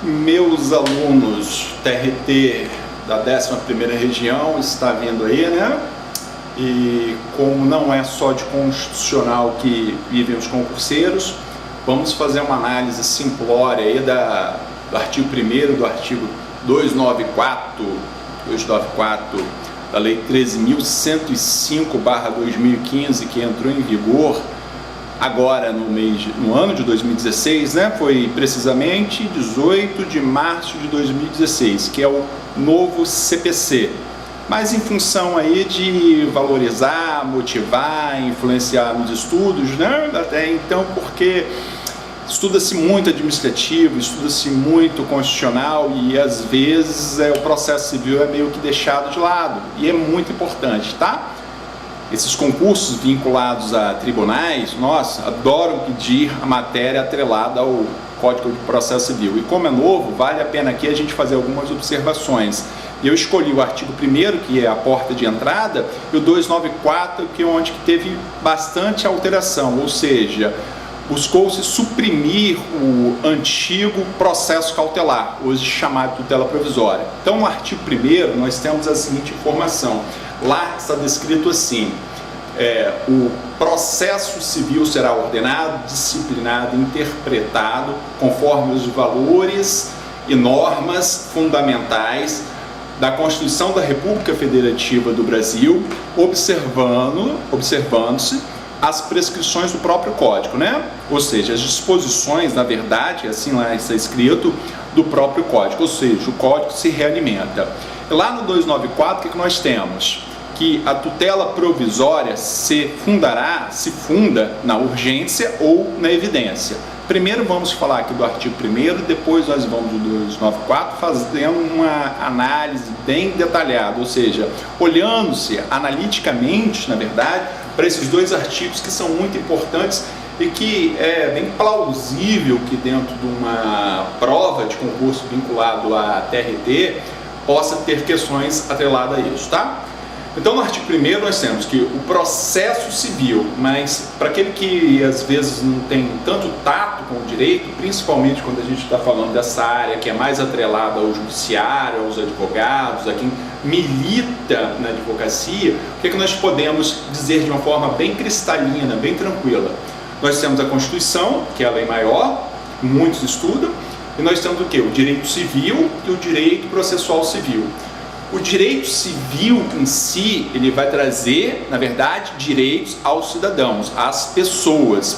Meus alunos, TRT da 11ª região está vindo aí, né? E como não é só de constitucional que vivem os concurseiros, vamos fazer uma análise simplória aí do artigo 1º, do artigo 294 da Lei 13.105/2015, que entrou em vigor agora no ano de 2016, né? Foi precisamente 18 de março de 2016, que é o novo CPC. Mas em função aí de valorizar, motivar, influenciar nos estudos, né? Até então, porque estuda-se muito administrativo, estuda-se muito constitucional e às vezes o processo civil é meio que deixado de lado, e é muito importante, tá? Esses concursos vinculados a tribunais, nossa, adoram pedir a matéria atrelada ao Código de Processo Civil. E como é novo, vale a pena aqui a gente fazer algumas observações. Eu escolhi o artigo 1º, que é a porta de entrada, e o 294, que é onde teve bastante alteração, ou seja, buscou-se suprimir o antigo processo cautelar, hoje chamado tutela provisória. Então, no artigo 1º, nós temos a seguinte informação. Lá está descrito assim: o processo civil será ordenado, disciplinado, interpretado conforme os valores e normas fundamentais da Constituição da República Federativa do Brasil, observando-se as prescrições do próprio Código, né? Ou seja, as disposições, na verdade, assim lá está escrito, do próprio Código, ou seja, o Código se realimenta. E lá no 294, o que nós temos? Que a tutela provisória se funda na urgência ou na evidência. Primeiro vamos falar aqui do artigo 1º, depois nós vamos do 294, fazendo uma análise bem detalhada, ou seja, olhando-se analiticamente, na verdade, para esses dois artigos que são muito importantes e que é bem plausível que dentro de uma prova de concurso vinculado à TRT possa ter questões atreladas a isso, tá? Então, no artigo 1º nós temos que o processo civil, mas para aquele que às vezes não tem tanto tato com o direito, principalmente quando a gente está falando dessa área que é mais atrelada ao judiciário, aos advogados, a quem milita na advocacia, o que nós podemos dizer de uma forma bem cristalina, bem tranquila? Nós temos a Constituição, que é a lei maior, muitos estudam, e nós temos o quê? O direito civil e o direito processual civil. O direito civil em si, ele vai trazer, na verdade, direitos aos cidadãos, às pessoas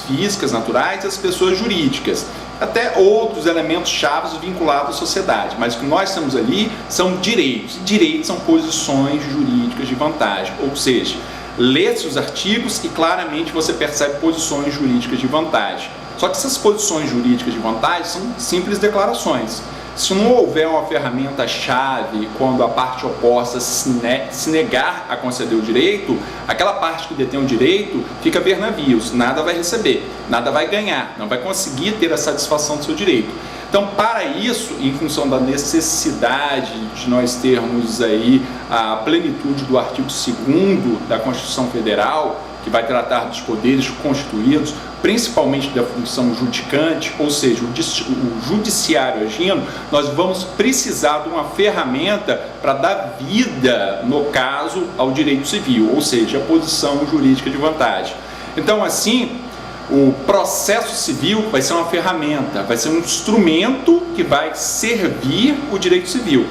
físicas, naturais e às pessoas jurídicas, até outros elementos chaves vinculados à sociedade, mas o que nós temos ali são direitos, e direitos são posições jurídicas de vantagem, ou seja, lê-se os artigos e claramente você percebe posições jurídicas de vantagem. Só que essas posições jurídicas de vantagem são simples declarações. Se não houver uma ferramenta-chave quando a parte oposta se negar a conceder o direito, aquela parte que detém o direito fica a ver navios, nada vai receber, nada vai ganhar, não vai conseguir ter a satisfação do seu direito. Então, para isso, em função da necessidade de nós termos aí a plenitude do artigo 2º da Constituição Federal, que vai tratar dos poderes constituídos, principalmente da função judicante, ou seja, o judiciário agindo, nós vamos precisar de uma ferramenta para dar vida, no caso, ao direito civil, ou seja, a posição jurídica de vantagem. Então, assim, o processo civil vai ser uma ferramenta, vai ser um instrumento que vai servir o direito civil.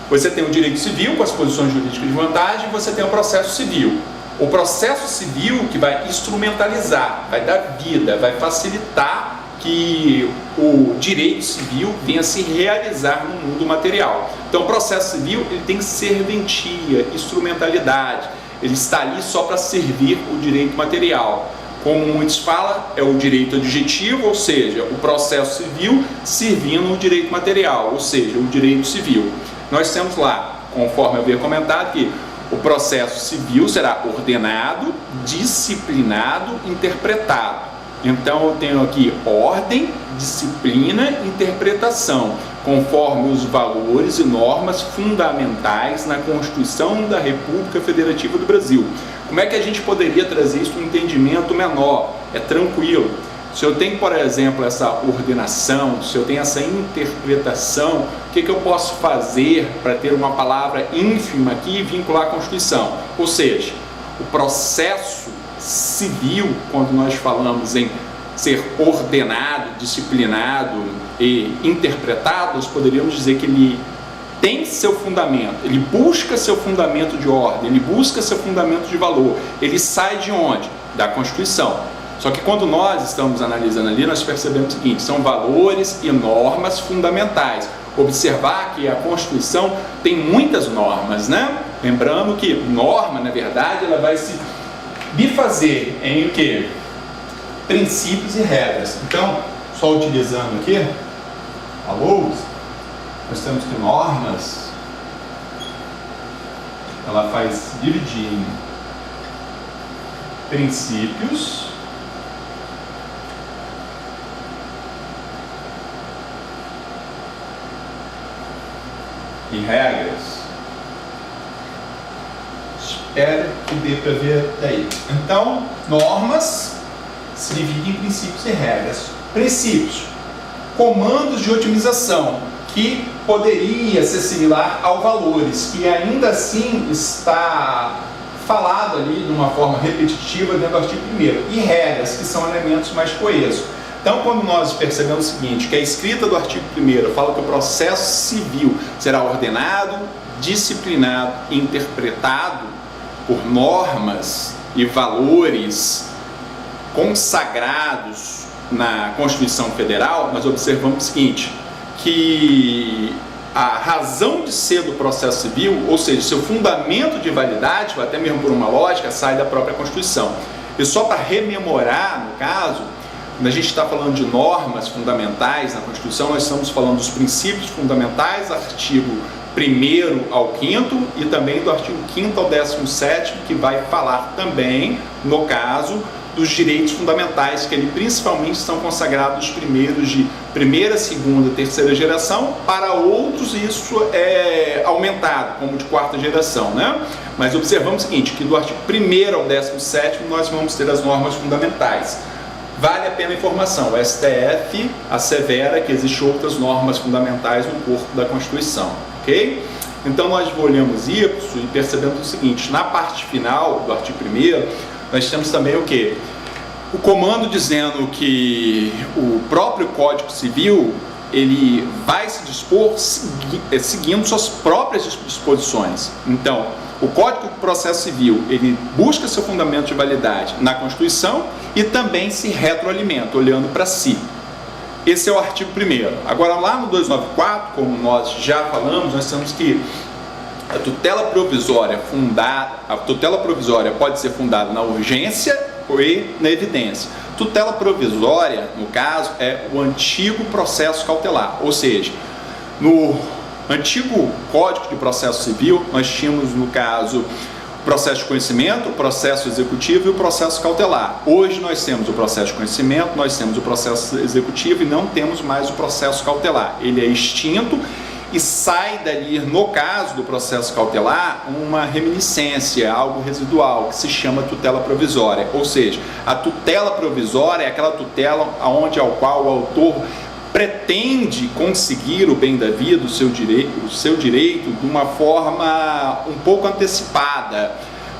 Você tem o direito civil com as posições jurídicas de vantagem, e você tem o processo civil. O processo civil que vai instrumentalizar, vai dar vida, vai facilitar que o direito civil venha se realizar no mundo material. Então, o processo civil ele tem serventia, instrumentalidade, ele está ali só para servir o direito material. Como muitos falam, é o direito adjetivo, ou seja, o processo civil servindo o direito material, ou seja, o direito civil. Nós temos lá, conforme eu havia comentado, que o processo civil será ordenado, disciplinado, interpretado. Então eu tenho aqui ordem, disciplina, interpretação, conforme os valores e normas fundamentais na Constituição da República Federativa do Brasil. Como é que a gente poderia trazer isso um entendimento menor? É tranquilo. Se eu tenho, por exemplo, essa ordenação, se eu tenho essa interpretação, o que eu posso fazer para ter uma palavra ínfima aqui e vincular a Constituição? Ou seja, o processo civil, quando nós falamos em ser ordenado, disciplinado e interpretado, nós poderíamos dizer que ele tem seu fundamento, ele busca seu fundamento de ordem, ele busca seu fundamento de valor, ele sai de onde? Da Constituição. Só que quando nós estamos analisando ali, nós percebemos o seguinte, são valores e normas fundamentais. Observar que a Constituição tem muitas normas, né? Lembrando que norma, na verdade, ela vai se bifazer em o quê? Princípios e regras. Então, só utilizando aqui a lousa, nós temos que normas, ela faz dividir em princípios e regras. Espero que dê para ver daí. Então, normas se dividem em princípios e regras. Princípios, comandos de otimização, que poderia ser similar ao valores, que ainda assim está falado ali de uma forma repetitiva dentro do artigo 1º, e regras, que são elementos mais coesos. Então, quando nós percebemos o seguinte, que a escrita do artigo 1º fala que o processo civil será ordenado, disciplinado e interpretado por normas e valores consagrados na Constituição Federal, nós observamos o seguinte, que a razão de ser do processo civil, ou seja, seu fundamento de validade, ou até mesmo por uma lógica, sai da própria Constituição. E só para rememorar, no caso, quando a gente está falando de normas fundamentais na Constituição, nós estamos falando dos princípios fundamentais, artigo 1º ao 5º, e também do artigo 5º ao 17º, que vai falar também, no caso, dos direitos fundamentais, que ali principalmente estão consagrados os primeiros de primeira, segunda, terceira geração, para outros isso é aumentado, como de quarta geração, né? Mas observamos o seguinte, que do artigo 1º ao 17º nós vamos ter as normas fundamentais. Vale a pena a informação, o STF assevera que existem outras normas fundamentais no corpo da Constituição, ok? Então nós olhamos isso e percebemos o seguinte, na parte final do artigo 1º, nós temos também o que? O comando dizendo que o próprio Código Civil, ele vai se dispor seguindo suas próprias disposições. Então, o Código de Processo Civil, ele busca seu fundamento de validade na Constituição e também se retroalimenta, olhando para si. Esse é o artigo 1º. Agora, lá no 294, como nós já falamos, nós temos que a tutela provisória pode ser fundada na urgência e na evidência. Tutela provisória, no caso, é o antigo processo cautelar, ou seja, no antigo Código de Processo Civil, nós tínhamos, no caso, o processo de conhecimento, o processo executivo e o processo cautelar. Hoje nós temos o processo de conhecimento, nós temos o processo executivo e não temos mais o processo cautelar. Ele é extinto e sai dali, no caso do processo cautelar, uma reminiscência, algo residual, que se chama tutela provisória. Ou seja, a tutela provisória é aquela tutela ao qual o autor pretende conseguir o bem da vida, o seu direito de uma forma um pouco antecipada,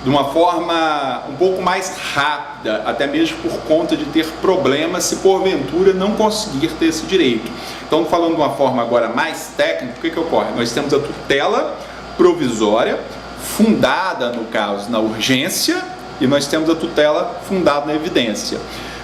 de uma forma um pouco mais rápida, até mesmo por conta de ter problemas se porventura não conseguir ter esse direito. Então, falando de uma forma agora mais técnica, o que ocorre? Nós temos a tutela provisória, fundada, no caso, na urgência, e nós temos a tutela fundada na evidência.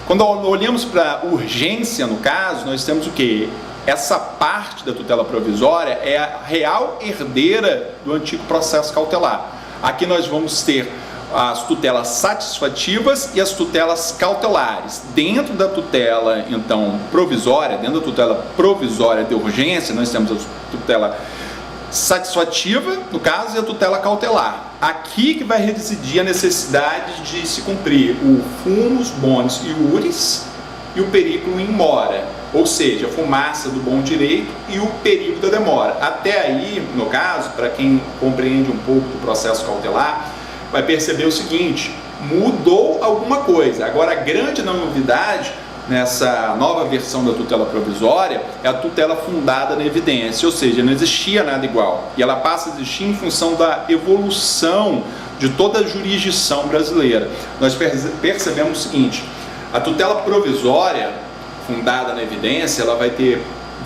Quando olhamos para a urgência, no caso, nós temos o quê? Essa parte da tutela provisória é a real herdeira do antigo processo cautelar. Aqui nós vamos ter as tutelas satisfativas e as tutelas cautelares. Dentro da tutela, então, provisória, dentro da tutela provisória de urgência, nós temos a tutela satisfativa, no caso, e a tutela cautelar. Aqui que vai residir a necessidade de se cumprir o fumus bonis iuris e o periculum in mora, ou seja, a fumaça do bom direito e o perigo da demora. Até aí, no caso, para quem compreende um pouco do processo cautelar, vai perceber o seguinte, mudou alguma coisa. Agora, a grande novidade nessa nova versão da tutela provisória é a tutela fundada na evidência, ou seja, não existia nada igual. E ela passa a existir em função da evolução de toda a jurisdição brasileira. Nós percebemos o seguinte: a tutela provisória fundada na evidência, ela vai ter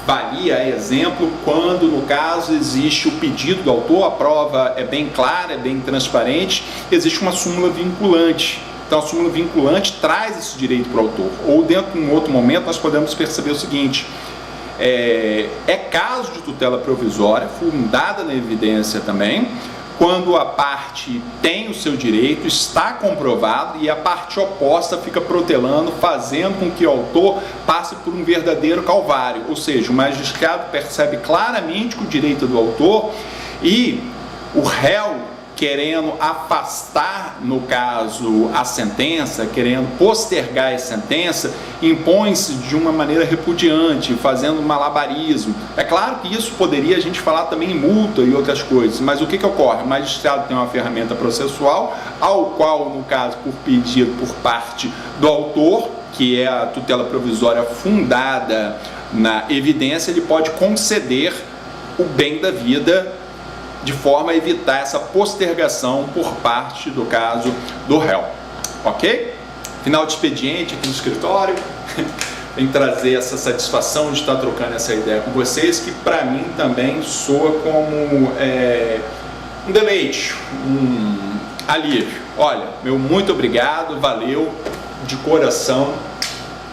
valia, exemplo, quando no caso existe o pedido do autor, a prova é bem clara, é bem transparente, existe uma súmula vinculante. Então a súmula vinculante traz esse direito para o autor. Ou dentro de um outro momento nós podemos perceber o seguinte: é caso de tutela provisória fundada na evidência também, quando a parte tem o seu direito, está comprovado, e a parte oposta fica protelando, fazendo com que o autor passe por um verdadeiro calvário. Ou seja, o magistrado percebe claramente que o direito é do autor e o réu, querendo afastar, no caso, a sentença, querendo postergar a sentença, impõe-se de uma maneira repudiante, fazendo malabarismo. É claro que isso poderia a gente falar também em multa e outras coisas, mas o que ocorre? O magistrado tem uma ferramenta processual, ao qual, no caso, por pedido por parte do autor, que é a tutela provisória fundada na evidência, ele pode conceder o bem da vida de forma a evitar essa postergação por parte, do caso, do réu. Ok? Final de expediente aqui no escritório. Em trazer essa satisfação de estar trocando essa ideia com vocês, que para mim também soa como um deleite, um alívio. Olha, meu muito obrigado, valeu de coração.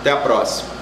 Até a próxima.